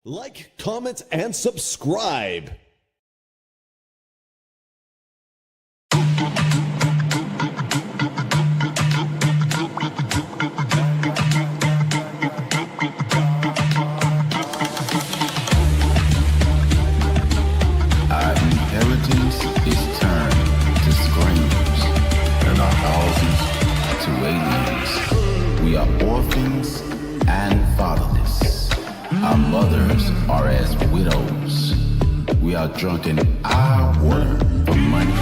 Like, comment, and subscribe. Our inheritance is turned to screams, and our houses to aliens. We are orphans and fatherless. Our mothers are as widows. We are drunk in our water for money,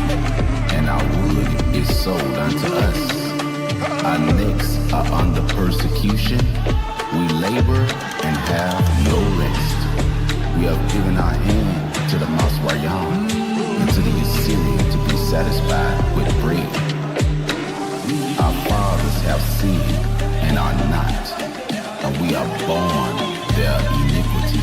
and our wood is sold unto us. Our necks are under persecution. We labor and have no rest. We have given our hand to the Maswayan and to the Assyrian to be satisfied with bread. Our fathers have sinned and are not, and we are born their iniquity.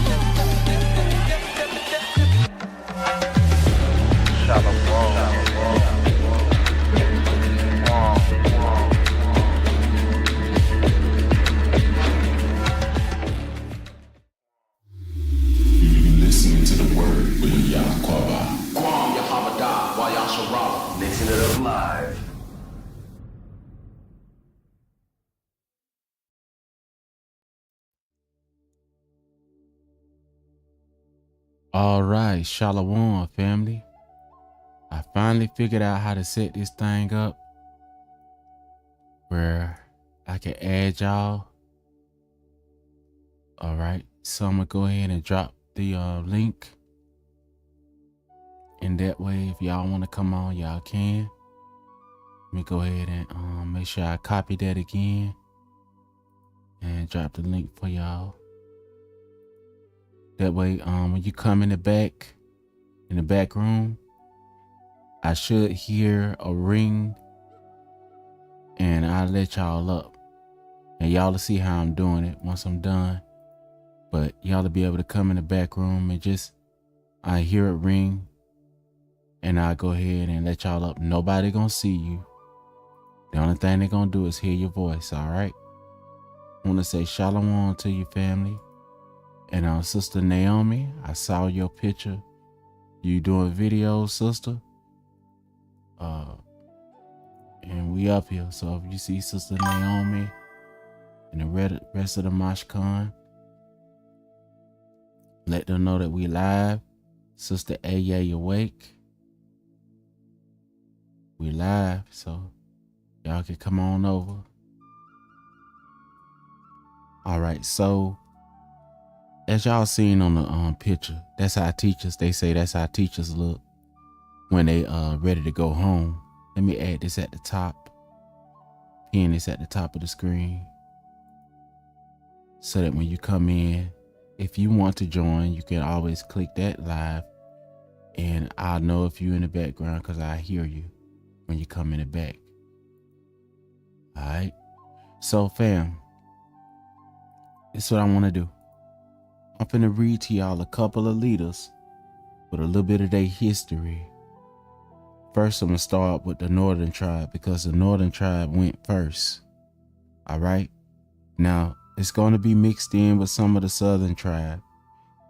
Listening to the word with Yaquaba. Guam Yahabada Wayasharala. Mixing it up live. All right, Shalom family. I finally figured out how to set this thing up where I can add y'all. All right, so I'm gonna go ahead and drop the link. And that way, if y'all want to come on, y'all can. Let me go ahead and make sure I copy that again and drop the link for y'all. That way, when you come in the back room, I should hear a ring and I'll let y'all up. And y'all will see how I'm doing it once I'm done. But y'all will be able to come in the back room and just, I hear it ring and I'll go ahead and let y'all up. Nobody gonna see you. The only thing they're gonna do is hear your voice, all right? I want to say shalom to your family. And Sister Naomi, I saw your picture. You doing videos, sister? And we up here. So if you see Sister Naomi and the rest of the Mashkan, let them know that we live. Sister Aya awake. We live, so y'all can come on over. All right, so as y'all seen on the picture, that's how teachers, they say that's how teachers look when they ready to go home. Let me add this at the top. Pin this at the top of the screen. So that when you come in, if you want to join, you can always click that live. And I'll know if you're in the background because I hear you when you come in the back. All right. So fam, this is what I want to do. I'm finna read to y'all a couple of leaders with a little bit of their history. First, I'm gonna start with the Northern Tribe because the Northern Tribe went first. All right. Now, it's gonna be mixed in with some of the Southern Tribe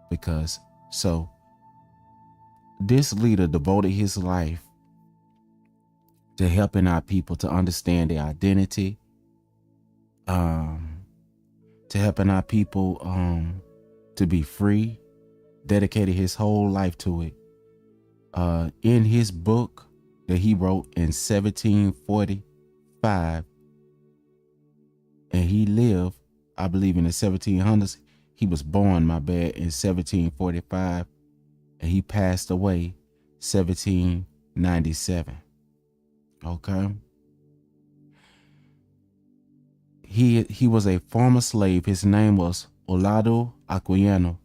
because, so, this leader devoted his life to helping our people to understand their identity, to helping our people to be free, dedicated his whole life to it. In his book that he wrote in 1745, and he lived, I believe, in the 1700s. He was born, my bad, in 1745, and he passed away 1797. Okay. He was a former slave. His name was Olaudah Equiano.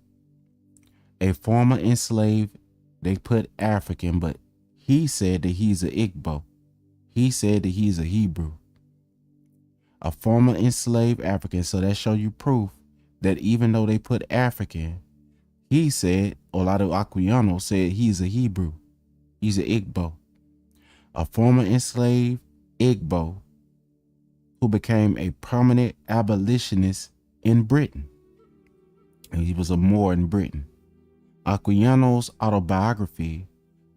A former enslaved, they put African, but he said that he's an Igbo. He said that he's a Hebrew. A former enslaved African, so that show you proof that even though they put African, he said, Olaudah Equiano said he's a Hebrew. He's an Igbo. A former enslaved Igbo who became a permanent abolitionist in Britain. and he was a Moor in Britain. Equiano's autobiography,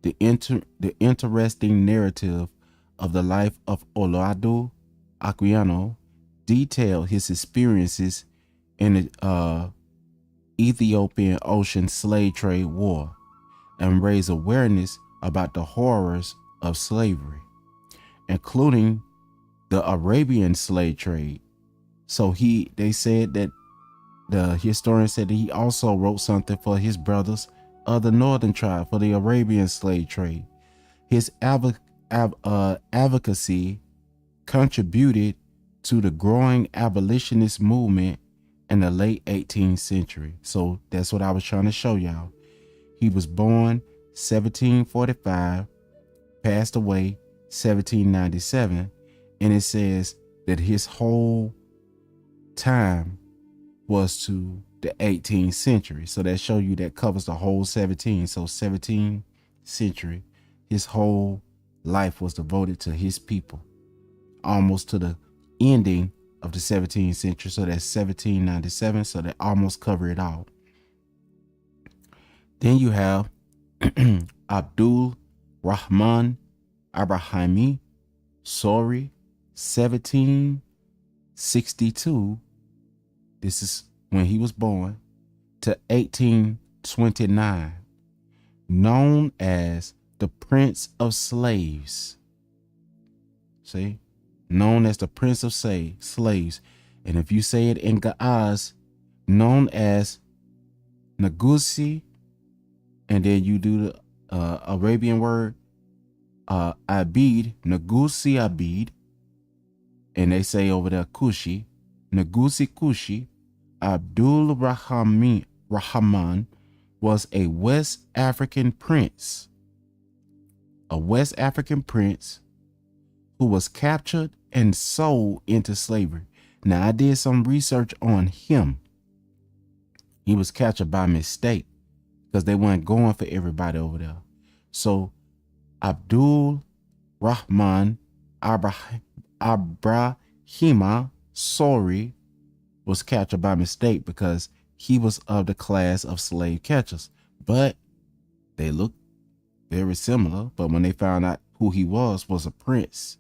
the interesting narrative of the life of Olaudah Equiano, detailed his experiences in the Ethiopian Ocean slave trade war and raised awareness about the horrors of slavery, including the Arabian slave trade. So they said that the historian said that he also wrote something for his brothers of the northern tribe for the Arabian slave trade. His advocacy contributed to the growing abolitionist movement in the late 18th century. So that's what I was trying to show y'all. He was born 1745, passed away 1797, and it says that his whole time was to the 18th century. So that show you that covers the whole 17. So 17th century, his whole life was devoted to his people, almost to the ending of the 17th century. So that's 1797. So that almost covered it all. Then you have Abdul Rahman Abrahami Sori, 1762. This is when he was born, to 1829, known as the Prince of Slaves. See, known as the Prince of Slaves. And if you say it in Gaaz, known as Nagusi, and then you do the Arabian word Abid, Nagusi Abid, and they say over there Kushi, Nagusi Kushi. Abdul Rahman was a West African prince. A West African prince who was captured and sold into slavery. Now, I did some research on him. He was captured by mistake because they weren't going for everybody over there. So Abdul Rahman Abrahima Sori was captured by mistake because he was of the class of slave catchers. But they looked very similar. But when they found out who he was a prince,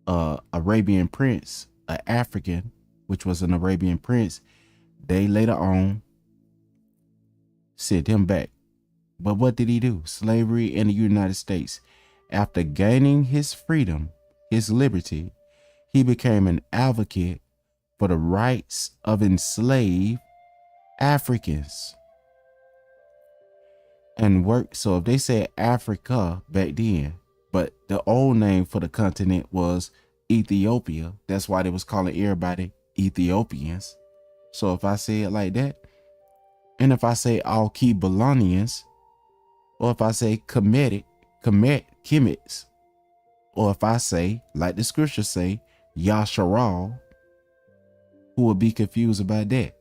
Arabian prince, an African, which was an Arabian prince, they later on sent him back. But what did he do? Slavery in the United States. After gaining his freedom, his liberty, he became an advocate for the rights of enslaved Africans and worked. So if they said Africa back then, but the old name for the continent was Ethiopia, that's why they was calling everybody Ethiopians. So if I say it like that, and if I say Alkebalonians, or if I say Kemets, or if I say, like the scriptures say, Yasharal, who would be confused about that?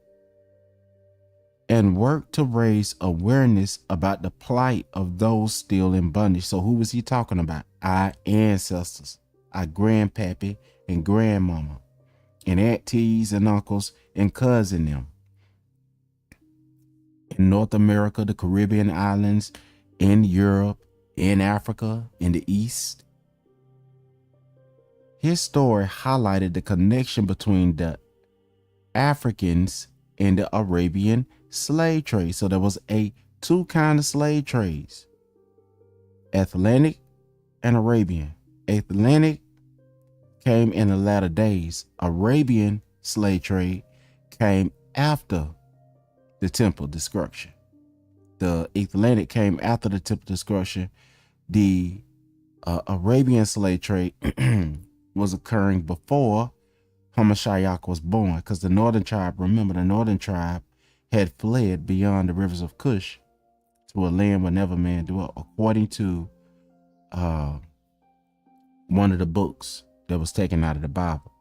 And work to raise awareness about the plight of those still in bondage. So who was he talking about? Our ancestors, our grandpappy and grandmama, and aunties and uncles and cousin them. In North America, the Caribbean islands, in Europe, in Africa, in the East. His story highlighted the connection between the Africans and the Arabian slave trade. So there was two kind of slave trades, Atlantic and Arabian. Atlantic came in the latter days. Arabian slave trade came after the temple destruction. The Atlantic came after the temple destruction. The Arabian slave trade was occurring before Hamashiach was born, because the northern tribe, remember, the northern tribe had fled beyond the rivers of Cush to a land where never man dwelt, according to one of the books that was taken out of the Bible.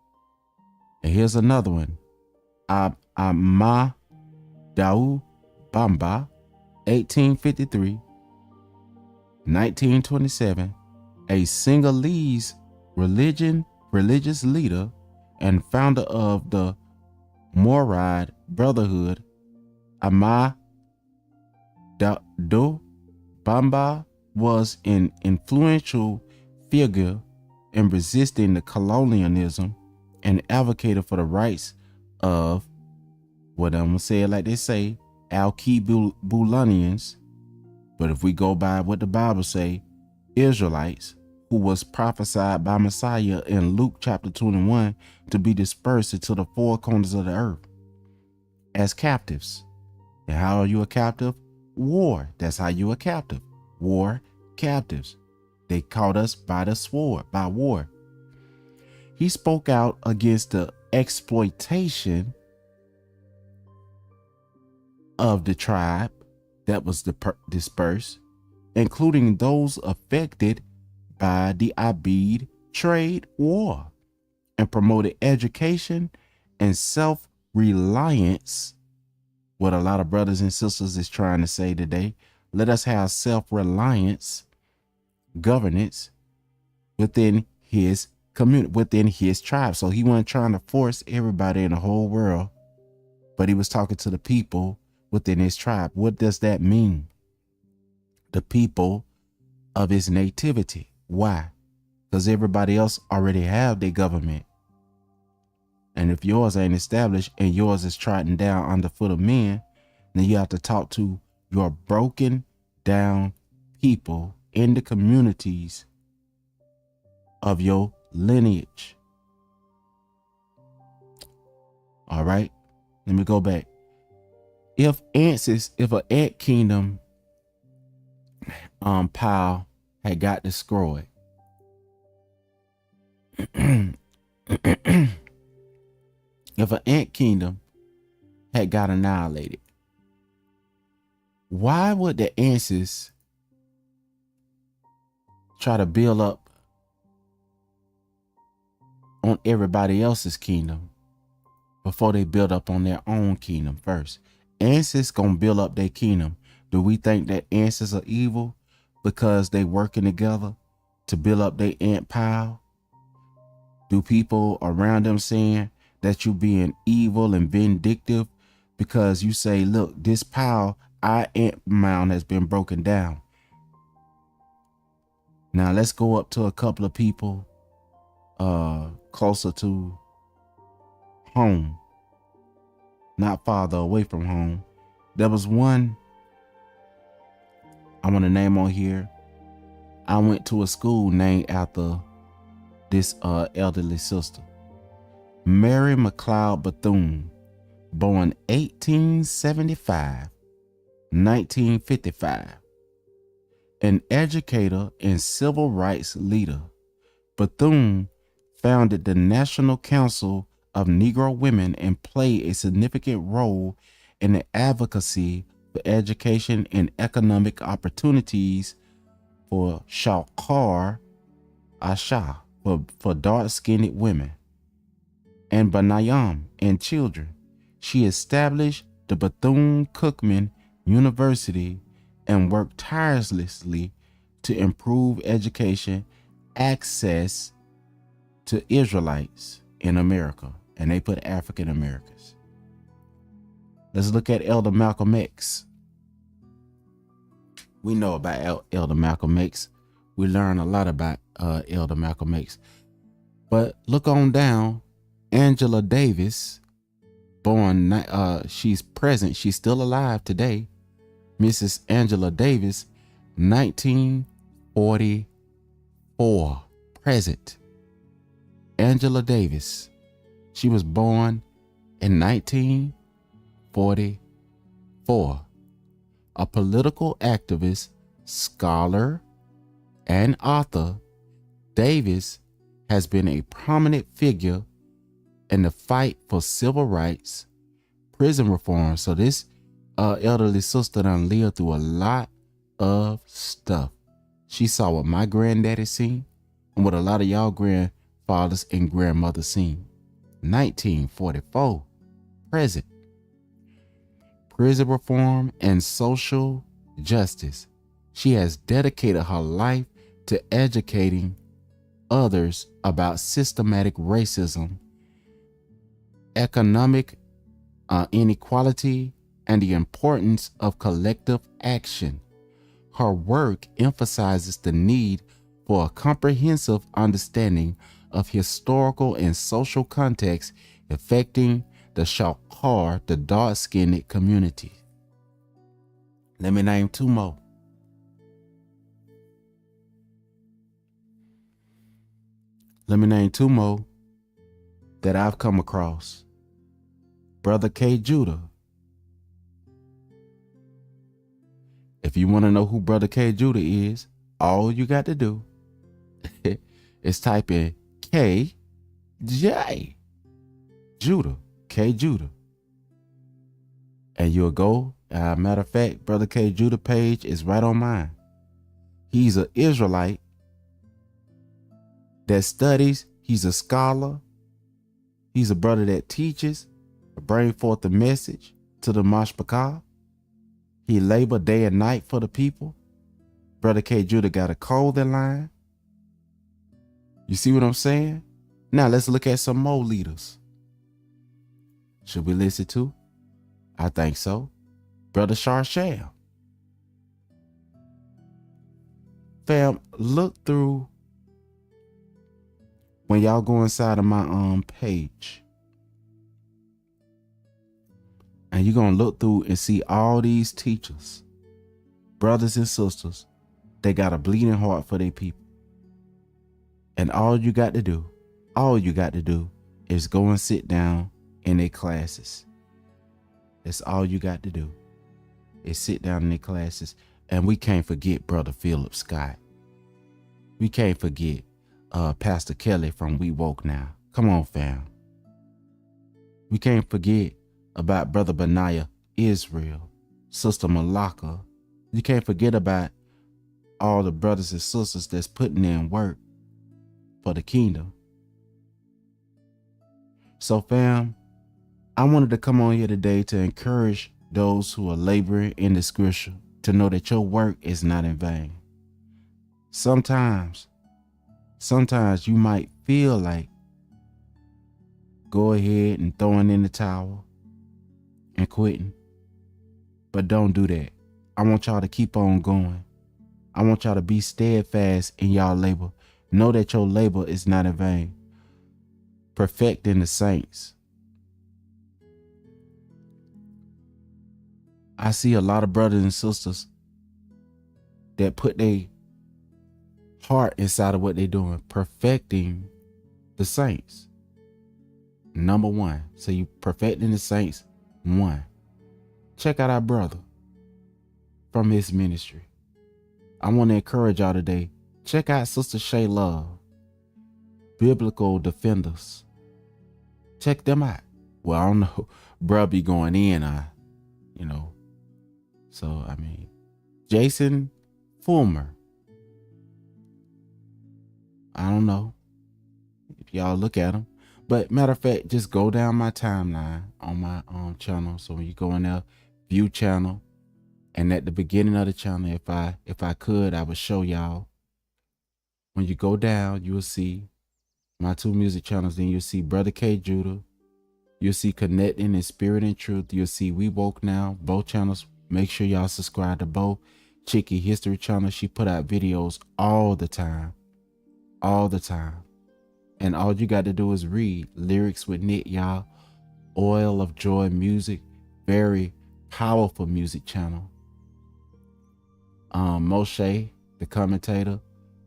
And here's another one. Amma Dau Bamba, 1853, 1927, a Senegalese religious leader and founder of the Mouride Brotherhood, Ama Do Bamba was an influential figure in resisting the colonialism and advocated for the rights of, what I'm going to say it like they say, Al-Kibulanians. But if we go by what the Bible say, Israelites, who was prophesied by Messiah in Luke chapter 21 to be dispersed into the four corners of the earth as captives. And how are you a captive? War. That's how you a captive. War, captives. They caught us by the sword, by war. He spoke out against the exploitation of the tribe that was dispersed, including those affected by the Abid trade war, and promoted education and self-reliance. What a lot of brothers and sisters is trying to say today. Let us have self-reliance, governance within his community, within his tribe. So he wasn't trying to force everybody in the whole world, but he was talking to the people within his tribe. What does that mean? The people of his nativity. Why? Because everybody else already have their government. And if yours ain't established and yours is trodden down underfoot of men, then you have to talk to your broken down people in the communities of your lineage. All right, let me go back. If an ant kingdom pile had got destroyed, if an ant kingdom had got annihilated, why would the ants try to build up on everybody else's kingdom before they build up on their own kingdom first? Ants gonna build up their kingdom. Do we think that ants are evil because they working together to build up their ant pile? Do people around them saying that you being evil and vindictive because you say, look, this pile, our ant mound has been broken down? Now let's go up to a couple of people closer to home, not farther away from home. There was one I want to name on here. I went to a school named after this elderly sister, Mary McLeod Bethune, born 1875, 1955. An educator and civil rights leader, Bethune founded the National Council of Negro Women and played a significant role in the advocacy for education and economic opportunities for Shawkar Asha, for dark-skinned women, and Banayam and children. She established the Bethune-Cookman University and worked tirelessly to improve education access to Israelites in America, and they put African Americans. Let's look at Elder Malcolm X. We know about Elder Malcolm X. We learn a lot about Elder Malcolm X. But look on down, Angela Davis, born, she's present, she's still alive today. Mrs. Angela Davis, 1944, present. Angela Davis, she was born in 1944. A political activist, scholar, and author, Davis has been a prominent figure in the fight for civil rights, prison reform. So this elderly sister done lived through a lot of stuff. She saw what my granddaddy seen and what a lot of y'all grandfathers and grandmothers seen. 1944, present. Prison reform and social justice. She has dedicated her life to educating others about systematic racism, economic inequality, and the importance of collective action. Her work emphasizes the need for a comprehensive understanding of historical and social context affecting the Shakar, the dark-skinned community. Let me name two more. That I've come across. Brother K. Judah. If you want to know who Brother K. Judah is, all you got to do is type in K.J. Judah, K. Judah. And you'll go. Matter of fact, Brother K. Judah page is right on mine. He's an Israelite that studies. He's a scholar. He's a brother that teaches, bring forth the message to the Mashpachah. He labor day and night for the people. Brother K. Judah got a clothing line. You see what I'm saying? Now let's look at some more leaders. Should we listen to? I think so. Brother Sharsham. Fam, look through when y'all go inside of my page. And you're going to look through and see all these teachers, brothers and sisters, they got a bleeding heart for their people. And all you got to do is go and sit down in their classes. That's all you got to do is sit down in their classes. And we can't forget Brother Philip Scott. We can't forget Pastor Kelly from We Woke Now. Come on, fam. We can't forget about Brother Benaiah Israel, Sister Malaka. You can't forget about all the brothers and sisters that's putting in work for the kingdom. So, fam, I wanted to come on here today to encourage those who are laboring in the scripture to know that your work is not in vain. Sometimes you might feel like go ahead and throwing in the towel and quitting. But don't do that. I want y'all to keep on going. I want y'all to be steadfast in y'all labor. Know that your labor is not in vain. Perfecting the saints. I see a lot of brothers and sisters that put their heart inside of what they're doing. Perfecting the saints. Number one. So you perfecting the saints. One. Check out our brother from his ministry. I want to encourage y'all today. Check out Sister Shay Love, Biblical Defenders. Check them out. Well, I don't know. Bruh be going in, So, Jason Fulmer. I don't know if y'all look at him. But matter of fact, just go down my timeline on my channel. So when you go in there, view channel. And at the beginning of the channel, if I could, I would show y'all. When you go down, you will see my two music channels. Then you'll see Brother K. Judah. You'll see Connecting in Spirit and Truth. You'll see We Woke Now. Both channels. Make sure y'all subscribe to both. Chicky History channel. She put out videos all the time. All the time. And all you got to do is read Lyrics with Nick, y'all. Oil of Joy Music. Very powerful music channel. Moshe, the commentator.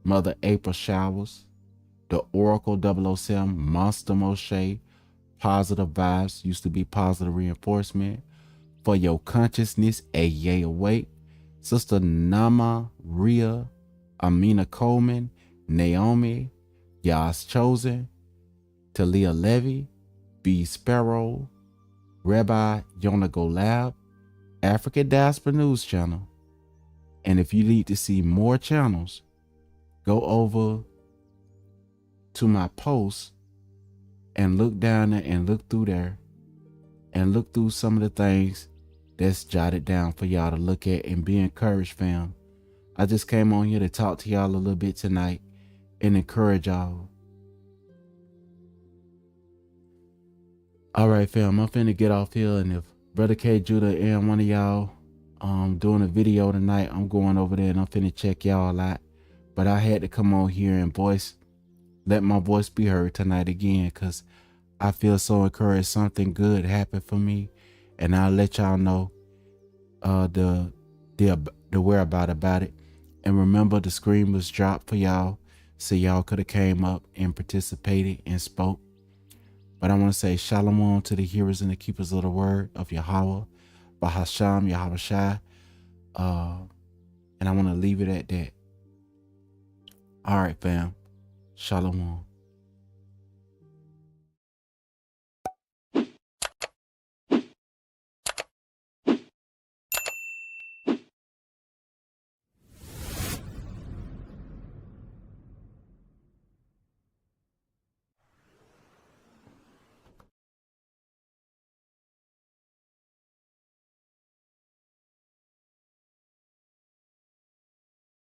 Mother April Showers. The Oracle 007. Monster Moshe. Positive Vibes. Used to be Positive Reinforcement. For Your Consciousness. A Yay Awake. Sister Nama Ria. Amina Coleman. Naomi. Yas Chosen, Talia Levy, B. Sparrow, Rabbi Yonah Golab, African Diaspora News Channel. And if you need to see more channels, go over to my post and look down there and look through there and look through some of the things that's jotted down for y'all to look at and be encouraged, fam. I just came on here to talk to y'all a little bit tonight and encourage y'all. All right, fam, I'm finna get off here, and if Brother K Judah and one of y'all doing a video tonight. I'm going over there and I'm finna check y'all out. But I had to come on here and let my voice be heard tonight again, because I feel so encouraged. Something good happened for me, and I'll let y'all know the whereabout about it. And remember, the screen was dropped for y'all, so y'all could have came up and participated and spoke. But I want to say shalom to the hearers and the keepers of the word of Yahweh, Bahasham, Yahweh Shai. And I want to leave it at that. All right, fam. Shalom.